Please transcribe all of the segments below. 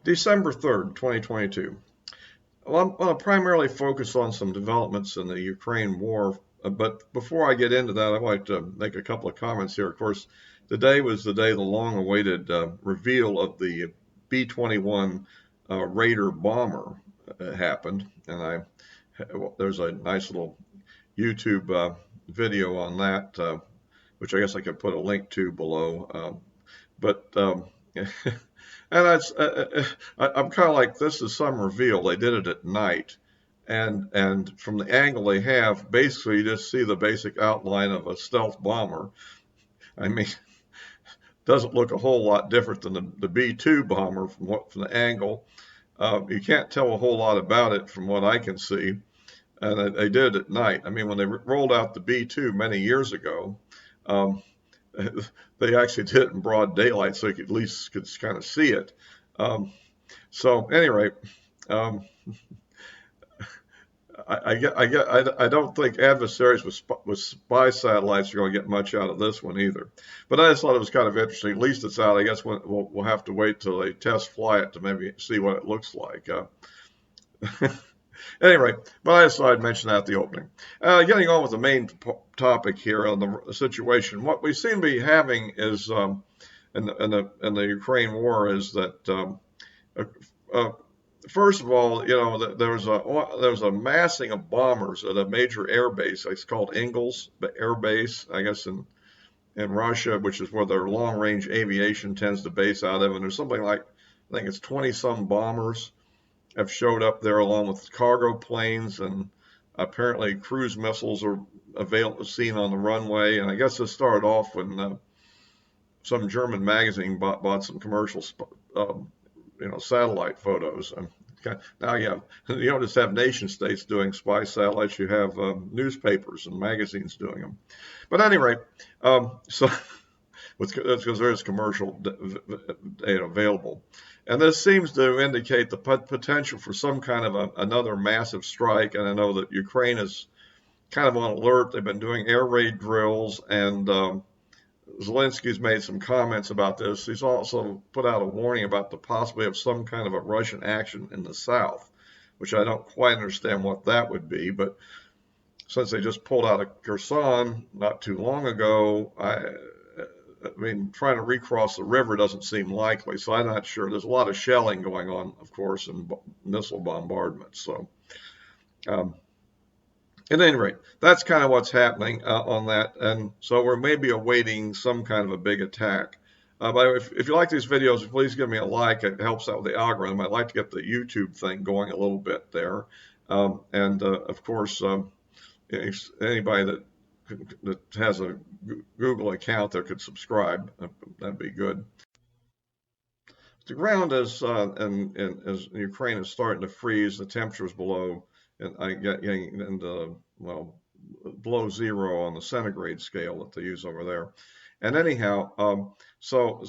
December 3rd, 2022. Well, I'm going to primarily focus on some developments in the Ukraine war, but before I get into that, I'd like to make a couple of comments here. Of course, today was the day the long-awaited reveal of the B-21 Raider bomber happened, and there's a nice little YouTube video on that, which I guess I could put a link to below. But and I'm kind of like, this is some reveal. They did it at night, and from the angle they have, basically you just see the basic outline of a stealth bomber. I mean, doesn't look a whole lot different than the B-2 bomber from the angle. You can't tell a whole lot about it from what I can see, and they did it at night. I mean, when they rolled out the B-2 many years ago, they actually did it in broad daylight, so you could at least kind of see it. So, at any rate, I don't think adversaries with spy satellites are going to get much out of this one either. But I just thought it was kind of interesting. At least it's out. I guess we'll have to wait till they test fly it to maybe see what it looks like. Anyway, but I just thought I'd mention that at the opening. Getting on with the main topic here on the situation, what we seem to be having is in the Ukraine war is that first of all, you know, there's a massing of bombers at a major airbase. It's called Engle's airbase, I guess in Russia, which is where their long-range aviation tends to base out of. And there's something like, I think it's 20-some bombers have showed up there along with cargo planes, and apparently cruise missiles are seen on the runway. And I guess this started off when some German magazine bought some commercial satellite photos. Now you don't just have nation states doing spy satellites, you have newspapers and magazines doing them. But at any rate, so because there's commercial data available. And this seems to indicate the potential for some kind of another massive strike. And I know that Ukraine is kind of on alert. They've been doing air raid drills, and Zelensky's made some comments about this. He's also put out a warning about the possibility of some kind of a Russian action in the south, which I don't quite understand what that would be. But since they just pulled out of Kherson not too long ago, I mean, trying to recross the river doesn't seem likely, so I'm not sure. There's a lot of shelling going on, of course, and missile bombardment. So, at any rate, that's kind of what's happening on that, and so we're maybe awaiting some kind of a big attack. But if you like these videos, please give me a like. It helps out with the algorithm. I'd like to get the YouTube thing going a little bit there, and of course, anybody that has a Google account that could subscribe, that'd be good. The ground is as Ukraine is starting to freeze, the temperature is below, and getting into, well, below zero on the centigrade scale that they use over there. And anyhow, so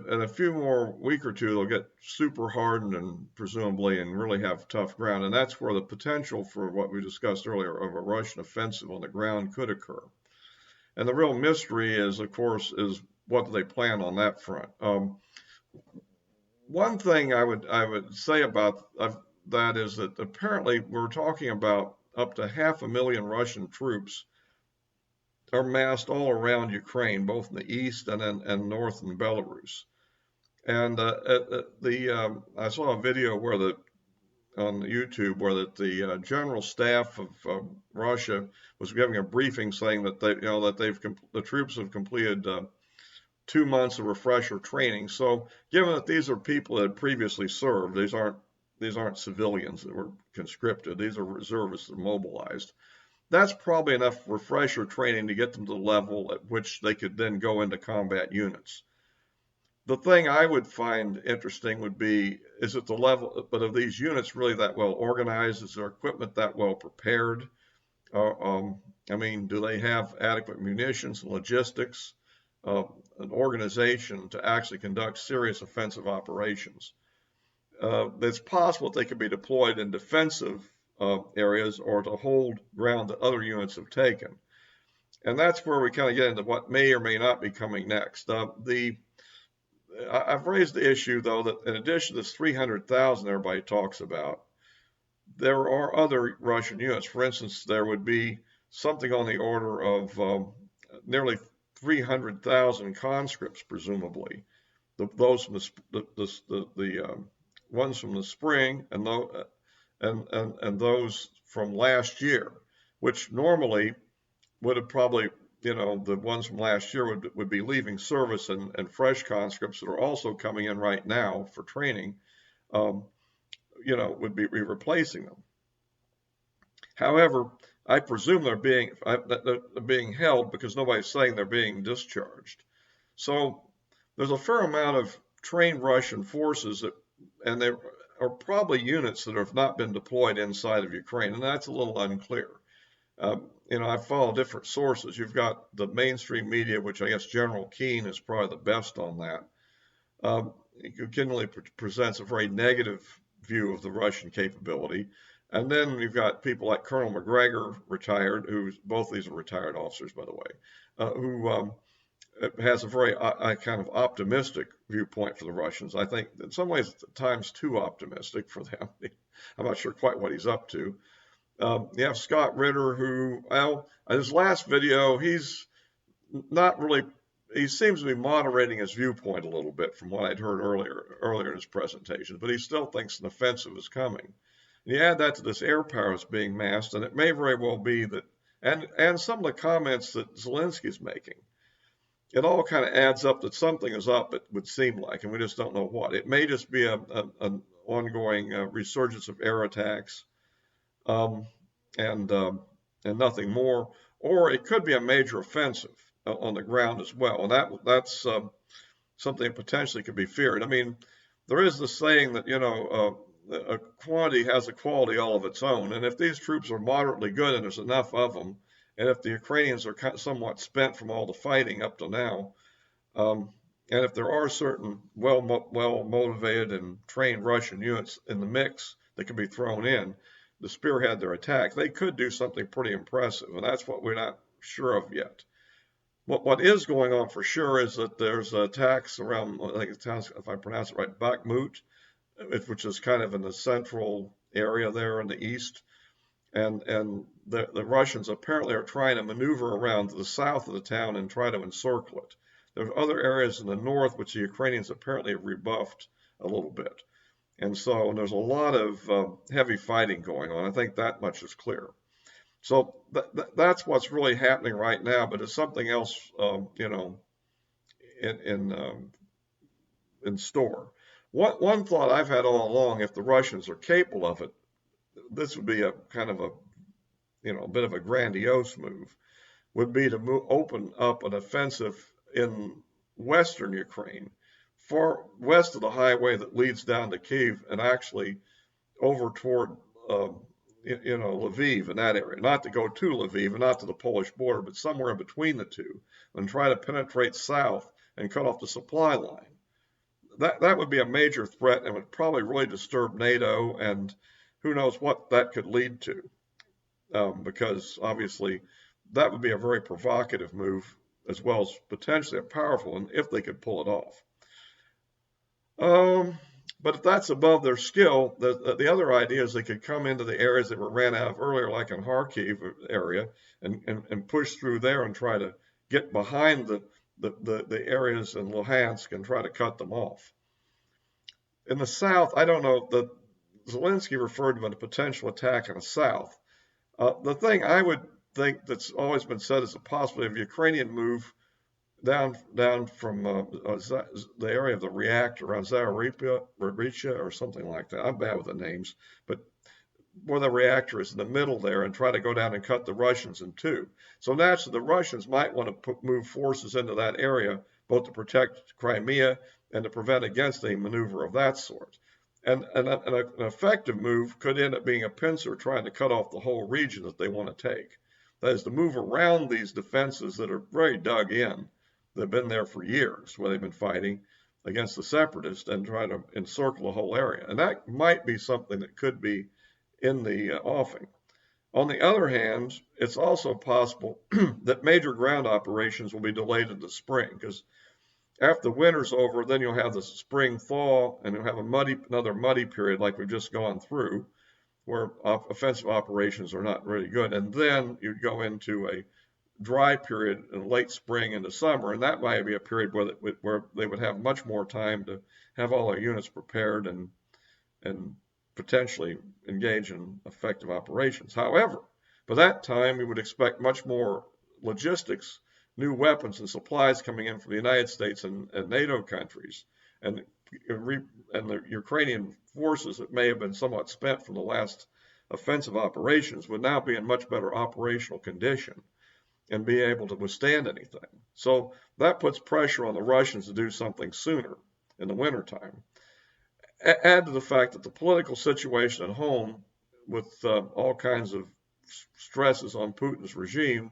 in a few more week or two, they'll get super hardened and presumably and really have tough ground. And that's where the potential for what we discussed earlier of a Russian offensive on the ground could occur. And the real mystery is, of course, is what do they plan on that front? One thing I would say about that is that apparently we're talking about up to 500,000 Russian troops are massed all around Ukraine, both in the east and north in Belarus. And I saw a video where on YouTube where the general staff of Russia was giving a briefing saying that the troops have completed 2 months of refresher training. So given that these are people that had previously served, these aren't civilians that were conscripted, these are reservists that are mobilized. That's probably enough refresher training to get them to the level at which they could then go into combat units. The thing I would find interesting would be, is it the level, but are these units really that well organized? Is their equipment that well prepared? I mean, do they have adequate munitions and logistics, an organization to actually conduct serious offensive operations? It's possible that they could be deployed in defensive areas or to hold ground that other units have taken. And that's where we kind of get into what may or may not be coming next. I've raised the issue, though, that in addition to this 300,000 everybody talks about, there are other Russian units. For instance, there would be something on the order of nearly 300,000 conscripts, presumably. Those from the ones from the spring and those from last year, which normally would have probably, the ones from last year would be leaving service, and fresh conscripts that are also coming in right now for training, um, would be replacing them. However, I presume they're being held because nobody's saying they're being discharged. So there's a fair amount of trained Russian forces and there are probably units that have not been deployed inside of Ukraine, and that's a little unclear. I follow different sources. You've got the mainstream media, which I guess General Keane is probably the best on that. He continually presents a very negative view of the Russian capability. And then you've got people like Colonel McGregor, retired, both these are retired officers, by the way, who has a very kind of optimistic viewpoint for the Russians. I think in some ways at times too optimistic for them. I'm not sure quite what he's up to. You have Scott Ritter, who, well, in his last video, he's not really, he seems to be moderating his viewpoint a little bit from what I'd heard earlier in his presentation, but he still thinks an offensive is coming. And you add that to this air power that's being massed, and it may very well be that, and some of the comments that Zelensky's making, it all kind of adds up that something is up, it would seem like, and we just don't know what. It may just be an ongoing resurgence of air attacks, and nothing more, or it could be a major offensive on the ground as well, and that's something that potentially could be feared. I mean, there is the saying that a quantity has a quality all of its own, and if these troops are moderately good and there's enough of them, and if the Ukrainians are somewhat spent from all the fighting up to now, and if there are certain well motivated and trained Russian units in the mix that can be thrown in to spearhead their attack, they could do something pretty impressive, and that's what we're not sure of yet. What is going on for sure is that there's attacks around, I think it's, if I pronounce it right, Bakhmut, which is kind of in the central area there in the east. And the Russians apparently are trying to maneuver around to the south of the town and try to encircle it. There are other areas in the north which the Ukrainians apparently have rebuffed a little bit. And so there's a lot of heavy fighting going on. I think that much is clear. So that's what's really happening right now, but it's something else, in store. One thought I've had all along, if the Russians are capable of it, this would be a kind of a bit of a grandiose move, would be to open up an offensive in western Ukraine, far west of the highway that leads down to Kiev, and actually over toward Lviv, in that area. Not to go to Lviv and not to the Polish border, but somewhere in between the two, and try to penetrate south and cut off the supply line. That would be a major threat and would probably really disturb NATO, and who knows what that could lead to, because obviously that would be a very provocative move as well as potentially a powerful one if they could pull it off. But if that's above their skill, the other idea is they could come into the areas that were ran out of earlier, like in Kharkiv area, and push through there and try to get behind the areas in Luhansk and try to cut them off. In the south, I don't know, Zelensky referred to a potential attack in the south. The thing I would think that's always been said is a possibility of a Ukrainian move down from the area of the reactor around Zaporizhzhia or something like that. I'm bad with the names, but where the reactor is in the middle there, and try to go down and cut the Russians in two. So naturally, the Russians might want to move forces into that area, both to protect Crimea and to prevent against a maneuver of that sort. And an effective move could end up being a pincer trying to cut off the whole region that they want to take. That is, to move around these defenses that are very dug in, that have been there for years, where they've been fighting against the separatists, and try to encircle the whole area. And that might be something that could be in the offing. On the other hand, it's also possible that major ground operations will be delayed in the spring, because After the winter's over, then you'll have the spring thaw, and you'll have another muddy period like we've just gone through, where offensive operations are not really good. And then you'd go into a dry period in late spring into summer, and that might be a period where they would have much more time to have all their units prepared and potentially engage in effective operations. However, by that time, we would expect much more logistics, new weapons and supplies coming in from the United States and NATO countries, and the Ukrainian forces that may have been somewhat spent from the last offensive operations would now be in much better operational condition and be able to withstand anything. So that puts pressure on the Russians to do something sooner in the wintertime. Add to the fact that the political situation at home, with all kinds of stresses on Putin's regime,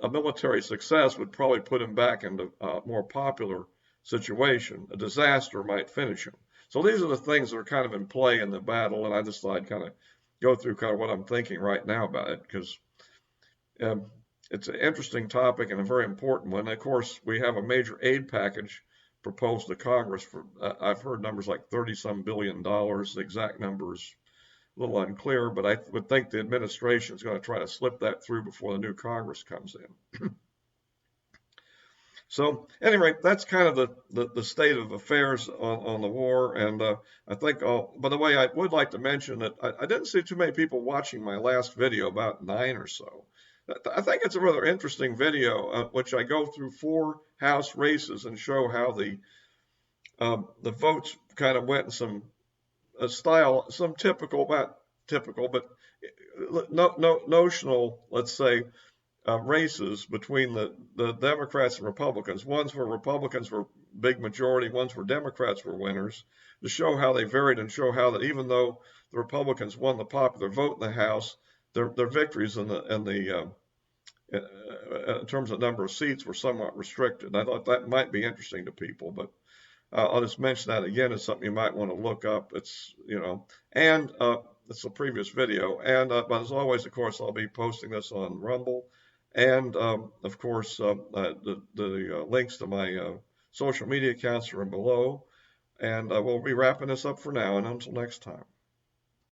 a military success would probably put him back into a more popular situation. A disaster might finish him. So these are the things that are kind of in play in the battle, and I just thought I'd kind of go through kind of what I'm thinking right now about it, because it's an interesting topic and a very important one. Of course, we have a major aid package proposed to Congress for, I've heard numbers like $30-some billion. The exact number is a little unclear, but I would think the administration is going to try to slip that through before the new Congress comes in. So anyway, that's kind of the state of affairs on the war. And I think, by the way, I would like to mention that I didn't see too many people watching my last video, about 9 or so. I think it's a rather interesting video, which I go through 4 House races and show how the votes kind of went in some style, some typical, not typical, but notional, let's say, races between the Democrats and Republicans. Ones where Republicans were big majority, ones where Democrats were winners, to show how they varied and show how that even though the Republicans won the popular vote in the House, their victories in terms of number of seats were somewhat restricted. I thought that might be interesting to people, but I'll just mention that again as something you might want to look up. It's, and it's a previous video. And but as always, of course, I'll be posting this on Rumble, and of course, the links to my social media accounts are below. And we'll be wrapping this up for now, and until next time.